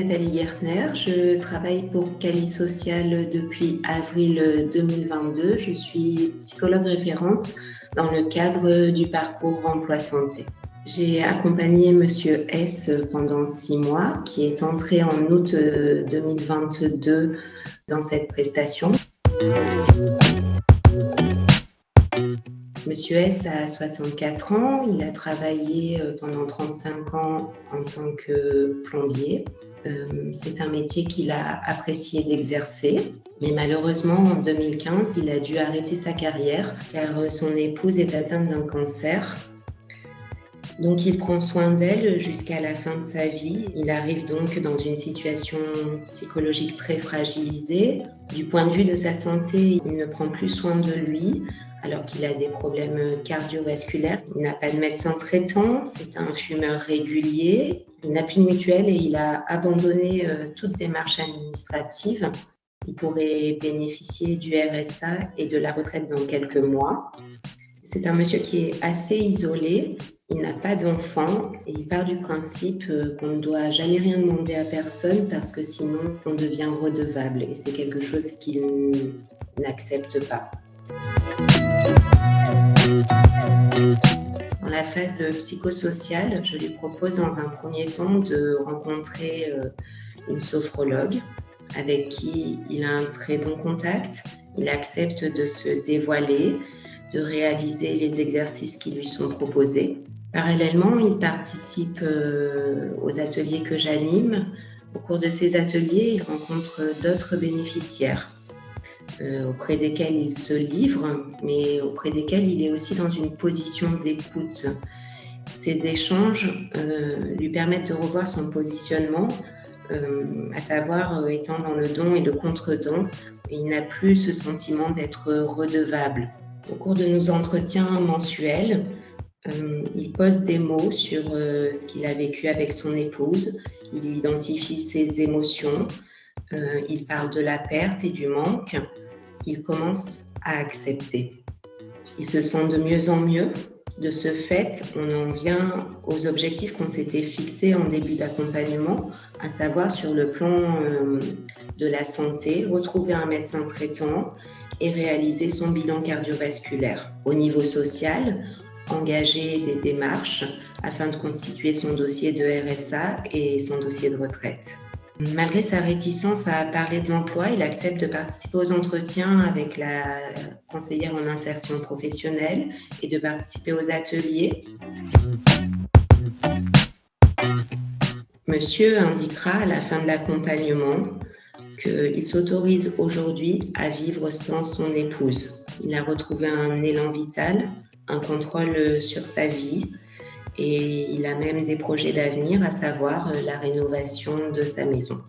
Nathalie Gertner, je travaille pour Cali Social depuis avril 2022. Je suis psychologue référente dans le cadre du parcours emploi santé. J'ai accompagné Monsieur S pendant 6 mois, qui est entré en août 2022 dans cette prestation. Monsieur S a 64 ans, il a travaillé pendant 35 ans en tant que plombier. C'est un métier qu'il a apprécié d'exercer, mais malheureusement en 2015, il a dû arrêter sa carrière car son épouse est atteinte d'un cancer. Donc il prend soin d'elle jusqu'à la fin de sa vie. Il arrive donc dans une situation psychologique très fragilisée. Du point de vue de sa santé, il ne prend plus soin de lui alors qu'il a des problèmes cardiovasculaires. Il n'a pas de médecin traitant, c'est un fumeur régulier. Il n'a plus de mutuelle et il a abandonné toute démarche administrative. Il pourrait bénéficier du RSA et de la retraite dans quelques mois. C'est un monsieur qui est assez isolé. Il n'a pas d'enfant et il part du principe qu'on ne doit jamais rien demander à personne parce que sinon on devient redevable et c'est quelque chose qu'il n'accepte pas. Dans la phase psychosociale, je lui propose dans un premier temps de rencontrer une sophrologue avec qui il a un très bon contact. Il accepte de se dévoiler, de réaliser les exercices qui lui sont proposés. Parallèlement, il participe aux ateliers que j'anime. Au cours de ces ateliers, il rencontre d'autres bénéficiaires auprès desquels il se livre, mais auprès desquels il est aussi dans une position d'écoute. Ces échanges lui permettent de revoir son positionnement, à savoir étant dans le don et le contre-don. Il n'a plus ce sentiment d'être redevable. Au cours de nos entretiens mensuels, il pose des mots sur ce qu'il a vécu avec son épouse, il identifie ses émotions, il parle de la perte et du manque, il commence à accepter. Il se sent de mieux en mieux. De ce fait, on en vient aux objectifs qu'on s'était fixés en début d'accompagnement, à savoir sur le plan de la santé, retrouver un médecin traitant et réaliser son bilan cardiovasculaire. Au niveau social, engager des démarches afin de constituer son dossier de RSA et son dossier de retraite. Malgré sa réticence à parler de l'emploi, il accepte de participer aux entretiens avec la conseillère en insertion professionnelle et de participer aux ateliers. Monsieur indiquera à la fin de l'accompagnement qu'il s'autorise aujourd'hui à vivre sans son épouse. Il a retrouvé un élan vital, un contrôle sur sa vie et il a même des projets d'avenir, à savoir la rénovation de sa maison.